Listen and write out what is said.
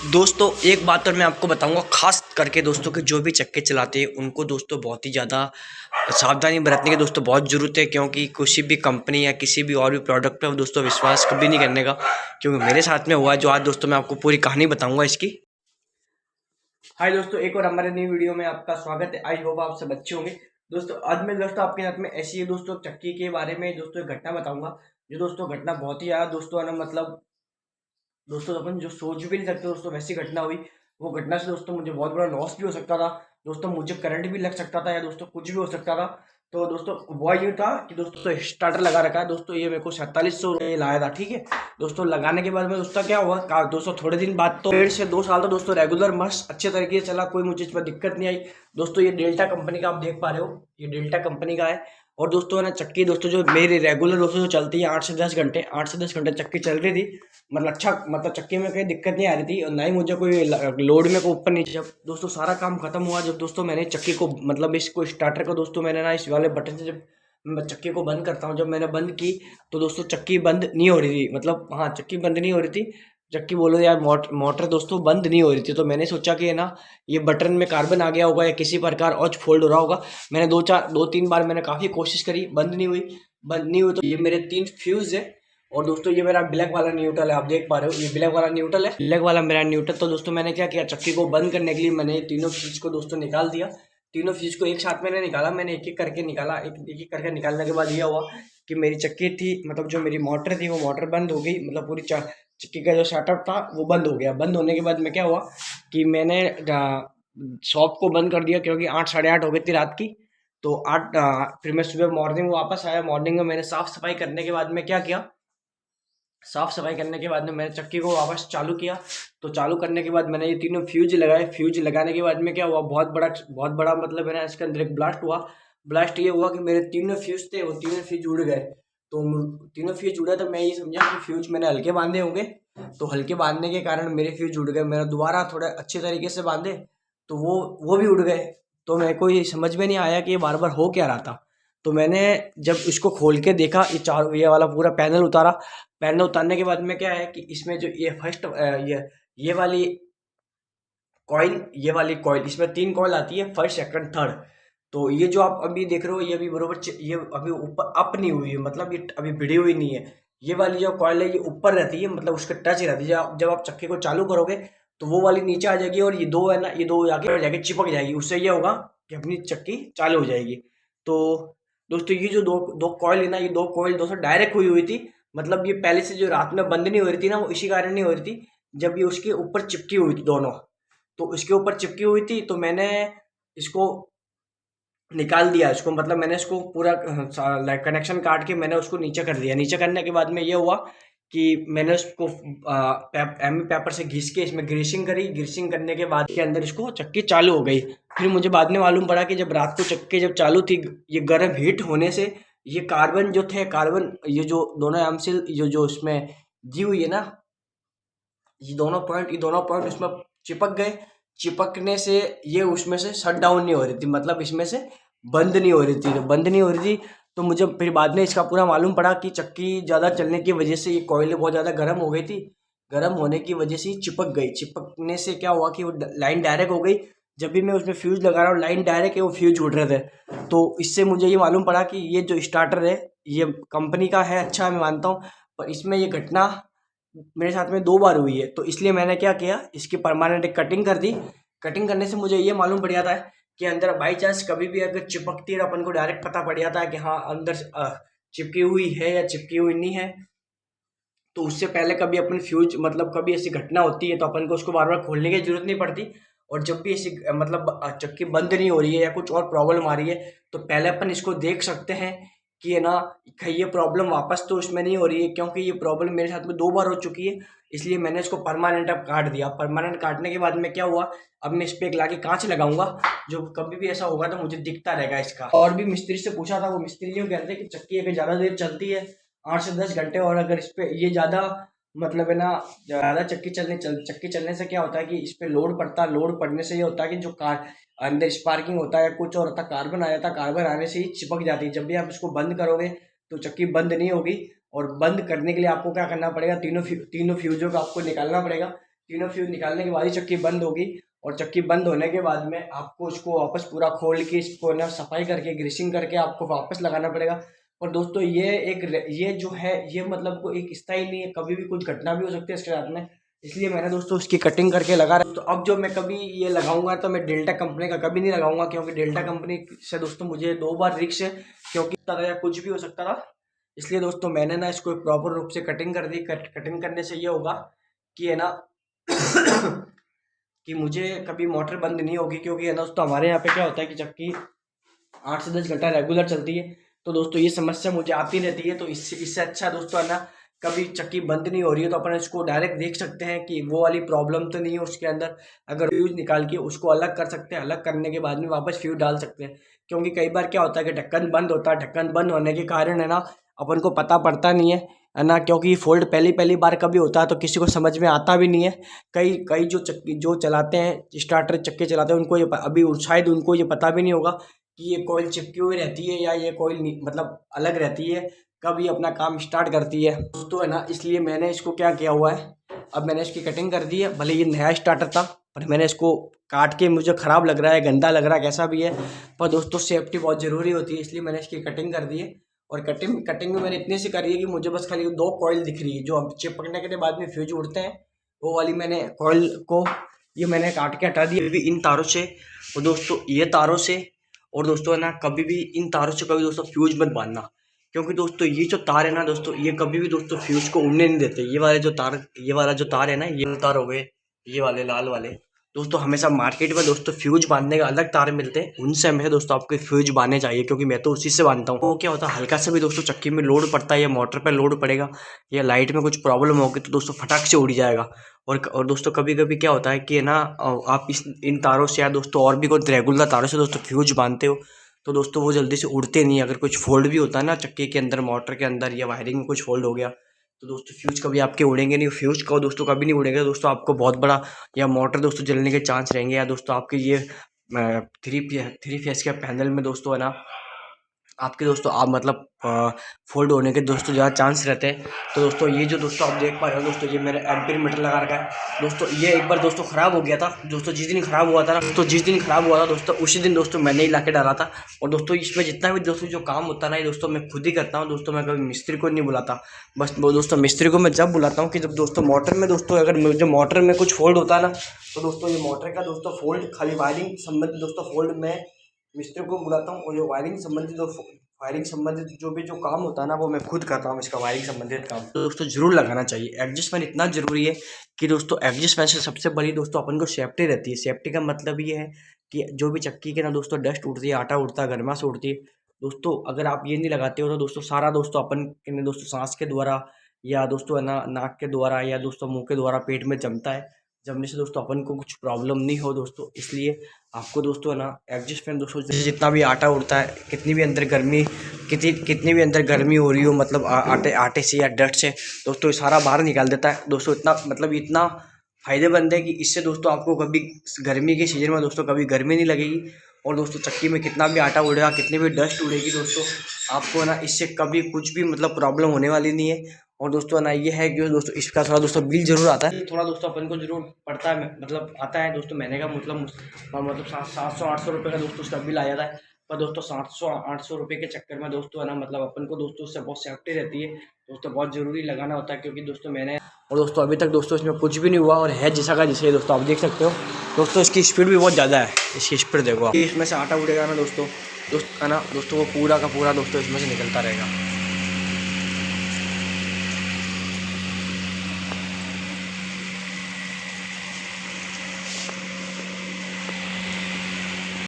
दोस्तों एक बात तो मैं आपको बताऊंगा, खास करके दोस्तों के जो भी चक्के चलाते हैं उनको दोस्तों बहुत ही ज़्यादा सावधानी बरतने की दोस्तों बहुत ज़रूरत है। क्योंकि किसी भी कंपनी या किसी भी और भी प्रोडक्ट पर दोस्तों विश्वास कभी नहीं करने का, क्योंकि मेरे साथ में हुआ है। जो आज दोस्तों मैं आपको पूरी कहानी बताऊंगा इसकी। हाय दोस्तों, एक और हमारे नई वीडियो में आपका स्वागत है। आई होप आप सब अच्छे होंगे। दोस्तों आज मैं दोस्तों आपके साथ में ऐसी है दोस्तों चक्की के बारे में दोस्तों एक घटना बताऊंगा। जो दोस्तों घटना बहुत ही ज़्यादा दोस्तों है ना, मतलब दोस्तों अपन जो सोच भी नहीं सकते दोस्तों वैसी घटना हुई। वो घटना से दोस्तों मुझे बहुत बड़ा लॉस भी हो सकता था दोस्तों, मुझे करंट भी लग सकता था या दोस्तों कुछ भी हो सकता था। तो दोस्तों हुआ ये था कि दोस्तों स्टार्टर लगा रखा है दोस्तों, ये मेरे को 4700 लाया था। ठीक है दोस्तों, लगाने के बाद में दोस्तों क्या हुआ दोस्तों, थोड़े दिन बाद तो 1.5 से 2 साल तो दोस्तों रेगुलर मस्त अच्छे तरीके से चला, कोई मुझे इस पर दिक्कत नहीं आई। दोस्तों ये डेल्टा कंपनी का आप देख पा रहे हो, ये डेल्टा कंपनी का है। और दोस्तों है ना चक्की दोस्तों जो मेरी रेगुलर दोस्तों जो चलती है 8 से 10 घंटे, 8 से 10 घंटे चक्की चल रही थी। मतलब अच्छा, मतलब चक्की में कोई दिक्कत नहीं आ रही थी और ना ही मुझे कोई लोड में कोई ऊपर नीचे। जब दोस्तों सारा काम खत्म हुआ, जब दोस्तों मैंने चक्की को मतलब इसको स्टार्टर को दोस्तों मैंने ना इस वाले बटन से जब मैं चक्की को बंद करता हूँ, जब मैंने बंद की तो दोस्तों चक्की बंद नहीं हो रही थी। मतलब हाँ, चक्की बंद नहीं हो रही थी। चक्की बोलो यार, मोटर दोस्तों बंद नहीं हो रही थी। तो मैंने सोचा कि ना ये बटन में कार्बन आ गया होगा या किसी प्रकार और फोल्ड हो रहा होगा। मैंने 2-3 बार मैंने काफ़ी कोशिश करी, बंद नहीं हुई। तो ये मेरे 3 फ्यूज़ है। और दोस्तों ये मेरा ब्लैक वाला न्यूट्रल है, आप देख पा रहे हो, ये ब्लैक वाला न्यूट्रल है, ब्लैक वाला मेरा न्यूट्रल। तो दोस्तों मैंने क्या किया, चक्की को बंद करने के लिए मैंने तीनों फ्यूज को दोस्तों निकाल दिया। तीनों फ्यूज को एक साथ मैंने निकाला, मैंने एक एक करके निकाला। एक एक करके निकालने के बाद यह हुआ कि मेरी चक्की थी, मतलब जो मेरी मोटर थी वो मोटर बंद हो गई। मतलब पूरी चक्की का जो स्टार्टअप था वो बंद हो गया। बंद होने के बाद में क्या हुआ कि मैंने शॉप को बंद कर दिया, क्योंकि 8 साढ़े 8 हो गई थी रात की। तो फिर मैं सुबह मॉर्निंग में वापस आया। मॉर्निंग में मैंने साफ सफाई करने के बाद में क्या किया, साफ सफाई करने के बाद में मैंने चक्की को वापस चालू किया। तो चालू करने के बाद मैंने ये तीनों फ्यूज लगाए। फ्यूज लगाने के बाद में क्या हुआ, बहुत बड़ा मतलब है ना, इसके अंदर एक ब्लास्ट हुआ। ब्लास्ट ये हुआ कि मेरे तीनों फ्यूज थे वो तीनों फ्यूज उड़ गए। तो तीनों फ्यूज उड़े तो मैं ये समझा कि फ्यूज मैंने हल्के बांधे होंगे। तो हल्के बांधने के कारण मेरे फ्यूज उड़ गए। मैंने दोबारा थोड़े अच्छे तरीके से बांधे तो वो भी उड़ गए। तो मेरे को ये समझ में नहीं आया कि ये बार बार हो क्या रहा था। तो मैंने जब इसको खोल के देखा, ये वाला पूरा पैनल उतारा। पैनल उतारने के बाद में क्या है कि इसमें जो ये फर्स्ट ये वाली कॉइल इसमें 3 कॉइल आती है, फर्स्ट सेकंड थर्ड। तो ये जो आप अभी देख रहे हो ये अभी बरोबर ये अभी ऊपर अप नहीं हुई है, मतलब ये अभी भिड़ी हुई नहीं है। ये वाली जो कॉइल है ये ऊपर रहती है, मतलब उसके टच रहती है। जब आप चक्के को चालू करोगे तो वो वाली नीचे आ जाएगी और ये दो है ना, ये दो जाके जाके चिपक जाएगी। उससे ये होगा कि अपनी चक्की चालू हो जाएगी। तो दोस्तों ये जो दो दो कॉइल है ना, ये दो कॉइल दोस्तों डायरेक्ट हुई हुई थी। मतलब ये पहले से जो रात में बंद नहीं हो रही थी ना, वो इसी कारण नहीं हो रही थी, जब ये उसके ऊपर चिपकी हुई थी दोनों। तो इसके ऊपर चिपकी हुई थी तो मैंने इसको निकाल दिया। इसको मतलब मैंने इसको पूरा कनेक्शन काट के मैंने उसको नीचे कर दिया। नीचे करने के बाद में ये हुआ कि मैंने उसको एमी पेपर से घिस के इसमें ग्रीसिंग करी। ग्रीसिंग करने के बाद के अंदर इसको चक्की चालू हो गई। फिर मुझे बाद में मालूम पड़ा कि जब रात को चक्की जब चालू थी, ये गर्म हीट होने से ये कार्बन जो थे, कार्बन ये जो दोनों एमसील जो इसमें दी हुई है ना, ये दोनों पॉइंट इसमें चिपक गए। चिपकने से ये उसमें से शट डाउन नहीं हो रही थी, मतलब इसमें से बंद नहीं हो रही थी। तो बंद नहीं हो रही थी तो मुझे फिर बाद में इसका पूरा मालूम पड़ा कि चक्की ज़्यादा चलने की वजह से ये कॉइल बहुत ज़्यादा गर्म हो गई थी। गर्म होने की वजह से चिपक गई। चिपकने से क्या हुआ कि वो लाइन डायरेक्ट हो गई। जब भी मैं उसमें फ्यूज लगा रहा हूँ लाइन डायरेक्ट है, वो फ्यूज उड़ रहे थे। तो इससे मुझे ये मालूम पड़ा कि ये जो स्टार्टर है ये कंपनी का है, अच्छा मैं मानता हूँ, पर इसमें ये घटना मेरे साथ में 2 बार हुई है। तो इसलिए मैंने क्या किया, इसकी परमानेंट एक कटिंग कर दी। कटिंग करने से मुझे ये मालूम पड़ जाता है कि अंदर बाई चांस कभी भी अगर चिपकती है तो अपन को डायरेक्ट पता पड़ जाता है कि हाँ अंदर चिपकी हुई है या चिपकी हुई नहीं है। तो उससे पहले कभी अपन फ्यूज मतलब कभी ऐसी घटना होती है तो अपन को उसको बार बार खोलने की जरूरत नहीं पड़ती। और जब भी ऐसी मतलब चक्की बंद नहीं हो रही है या कुछ और प्रॉब्लम आ रही है तो पहले अपन इसको देख सकते हैं कि है ना, कहीं ये प्रॉब्लम वापस तो उसमें नहीं हो रही है। क्योंकि ये प्रॉब्लम मेरे साथ में 2 बार हो चुकी है, इसलिए मैंने इसको परमानेंट अब काट दिया। परमानेंट काटने के बाद में क्या हुआ, अब मैं इस पे एक लाके कांच लगाऊंगा, जो कभी भी ऐसा होगा तो मुझे दिखता रहेगा इसका। और भी मिस्त्री से पूछा था, वो मिस्त्री यूँ कहते हैं कि चक्की अगर ज़्यादा देर चलती है 8 से 10 घंटे, और अगर इस पे ये ज़्यादा मतलब है ना, ज़्यादा चक्की चलने से क्या होता है कि इस पे लोड पड़ता है। लोड पड़ने से ये होता है कि जो कार अंदर स्पार्किंग होता है, कुछ और होता है, कार्बन आ जाता है। कार्बन आने से ही चिपक जाती है। जब भी आप इसको बंद करोगे तो चक्की बंद नहीं होगी। और बंद करने के लिए आपको क्या करना पड़ेगा, तीनों फ्यूजों को आपको निकालना पड़ेगा। तीनों फ्यूज निकालने के बाद ही चक्की बंद होगी। और चक्की बंद होने के बाद में आपको उसको वापस पूरा खोल के इसको ना सफाई करके ग्रीसिंग करके आपको वापस लगाना पड़ेगा। और दोस्तों ये जो है ये मतलब को एक स्थायी नहीं है, कभी भी कुछ घटना भी हो सकती है इसके साथ में, इसलिए मैंने दोस्तों उसकी कटिंग करके लगा रहा। तो अब जो मैं कभी ये लगाऊंगा तो मैं डेल्टा कंपनी का कभी नहीं लगाऊंगा, क्योंकि डेल्टा कंपनी से दोस्तों मुझे 2 बार रिक्स है, क्योंकि तरह या कुछ भी हो सकता था। इसलिए दोस्तों मैंने ना इसको प्रॉपर रूप से कटिंग कर दी। कटिंग करने से ये होगा कि है ना कि मुझे कभी मोटर बंद नहीं होगी, क्योंकि है ना दोस्तों हमारे यहाँ पे क्या होता है कि चक्की 8 से 10 घंटा रेगुलर चलती है। तो दोस्तों ये समस्या मुझे आती रहती है। तो इससे अच्छा दोस्तों है ना कभी चक्की बंद नहीं हो रही है तो अपन इसको डायरेक्ट देख सकते हैं कि वो वाली प्रॉब्लम तो नहीं है उसके अंदर। अगर फ्यूज निकाल के उसको अलग कर सकते हैं, अलग करने के बाद में वापस फ्यूज डाल सकते हैं। क्योंकि कई बार क्या होता है कि ढक्कन बंद होता है, ढक्कन बंद होने के कारण है ना अपन को पता पड़ता नहीं है ना, क्योंकि फोल्ड पहली पहली बार कभी होता है तो किसी को समझ में आता भी नहीं है। कई कई जो चलाते हैं स्टार्टर चक्के चलाते हैं उनको ये अभी शायद उनको ये पता भी नहीं होगा कि ये कॉइल चिपकी हुई रहती है या ये कॉइल मतलब अलग रहती है, कब ये अपना काम स्टार्ट करती है दोस्तों है ना। इसलिए मैंने इसको क्या किया हुआ है, अब मैंने इसकी कटिंग कर दी है। भले ये नया स्टार्टर था पर मैंने इसको काट के, मुझे ख़राब लग रहा है, गंदा लग रहा है, कैसा भी है, पर दोस्तों सेफ्टी बहुत ज़रूरी होती है, इसलिए मैंने इसकी कटिंग कर दी है। और कटिंग में मैंने इतनी सी करी है कि मुझे बस खाली 2 कॉइल दिख रही है जो अब चिपकने के बाद में फ्यूज उड़ते हैं, वो वाली मैंने कॉइल को ये मैंने काट के हटा दी अभी इन तारों से। और दोस्तों ये तारों से, और दोस्तों है ना कभी भी इन तारों से कभी दोस्तों फ्यूज मत बांधना, क्योंकि दोस्तों ये जो तार है ना दोस्तों ये कभी भी दोस्तों फ्यूज को उड़ने नहीं देते। ये वाला जो तार है ना, ये तार हो गए ये वाले लाल वाले दोस्तों, हमेशा मार्केट में दोस्तों फ्यूज बांधने का अलग तार मिलते हैं, उनसे हमेशा दोस्तों आपको फ्यूज बांधने चाहिए, क्योंकि मैं तो उसी से बांधता हूँ। वो क्या होता है हल्का सा भी दोस्तों चक्की में लोड पड़ता है या मोटर पर लोड पड़ेगा या लाइट में कुछ प्रॉब्लम होगी तो दोस्तों फटाक से उड़ जाएगा। और दोस्तों कभी कभी क्या होता है कि ना आप इन तारों से या दोस्तों और भी कोई रेगुलर तारों से दोस्तों फ्यूज बांधते हो तो दोस्तों वो जल्दी से उड़ते नहीं। अगर कुछ फोल्ड भी होता है ना चक्के के अंदर, मोटर के अंदर या वायरिंग में कुछ फोल्ड हो गया तो दोस्तों फ्यूज कभी आपके उड़ेंगे नहीं। फ्यूज का दोस्तों कभी नहीं उड़ेगा दोस्तों, आपको बहुत बड़ा या मोटर दोस्तों जलने के चांस रहेंगे, या दोस्तों आपके ये 3 फेस के पैनल में दोस्तों है ना आपके दोस्तों आप मतलब फोल्ड होने के दोस्तों ज़्यादा चांस रहते हैं। तो दोस्तों ये जो दोस्तों आप देख पा रहे हो दोस्तों, ये मेरा एम्पीयर मीटर लगा रखा है दोस्तों। ये एक बार दोस्तों ख़राब हो गया था दोस्तों, जिस दिन ख़राब हुआ था ना दोस्तों उसी दिन दोस्तों मैंने ही ला के डाला था। और दोस्तों इसमें जितना भी दोस्तों जो काम होता है ना ये दोस्तों मैं खुद ही करता हूँ दोस्तों, मैं कभी मिस्त्री को नहीं बुलाता। बस वो दोस्तों मिस्त्री को मैं जब बुलाता हूँ कि जब दोस्तों मोटर में दोस्तों अगर जो मोटर में कुछ फोल्ड होता है ना तो दोस्तों ये मोटर का दोस्तों फोल्ड खाली वायरिंग संबंधित दोस्तों फोल्ड में मिस्त्री को बुलाता हूँ। और जो वायरिंग संबंधित जो भी जो काम होता है ना वो मैं खुद करता हूँ, इसका वायरिंग संबंधित काम तो दोस्तों जरूर लगाना चाहिए। एडजस्ट फैन इतना ज़रूरी है कि दोस्तों एडजस्ट फैन से सबसे बड़ी दोस्तों अपन को सेफ्टी रहती है। सेफ्टी का मतलब ये है कि जो भी चक्की के ना दोस्तों डस्ट उड़ती है, आटा उड़ता है, गर्माश उड़ती है दोस्तों, अगर आप ये नहीं लगाते हो तो दोस्तों सारा दोस्तों अपन के दोस्तों सांस के द्वारा या दोस्तों है ना नाक के द्वारा या दोस्तों मुँह के द्वारा पेट में जमता है। जमने से दोस्तों अपन को कुछ प्रॉब्लम नहीं हो दोस्तों, इसलिए आपको दोस्तों है ना एडजस्ट फैन दोस्तों जितना भी आटा उड़ता है, कितनी भी अंदर गर्मी हो रही हो मतलब आटे से या डस्ट से दोस्तों ये सारा बाहर निकाल देता है दोस्तों। इतना मतलब इतना फ़ायदेमंद है कि इससे दोस्तों आपको कभी गर्मी के सीज़न में दोस्तों कभी गर्मी नहीं लगेगी। और दोस्तों चक्की में कितना भी आटा उड़ेगा, कितनी भी डस्ट उड़ेगी दोस्तों, आपको ना इससे कभी कुछ भी मतलब प्रॉब्लम होने वाली नहीं है। और दोस्तों ना ये है कि दोस्तों इसका थोड़ा दोस्तों बिल जरूर आता है, थोड़ा दोस्तों अपन को जरूर पड़ता है, मतलब आता है दोस्तों महीने का मतलब 700-800 रुपये का दोस्तों उसका बिल आ जाता है। पर दोस्तों 700-800 रुपये के चक्कर में दोस्तों है ना मतलब अपन को दोस्तों उससे बहुत सेफ्टी रहती है दोस्तों, बहुत ज़रूरी लगाना होता है। क्योंकि दोस्तों मैंने और दोस्तों अभी तक दोस्तों इसमें कुछ भी नहीं हुआ और है जैसा का जैसे दोस्तों आप देख सकते हो दोस्तों। इसकी स्पीड भी बहुत ज़्यादा है, इसकी स्पीड देखो आप, इसमें से आटा उड़ेगा ना दोस्तों है ना दोस्तों वो पूरा का पूरा दोस्तों इसमें से निकलता रहेगा।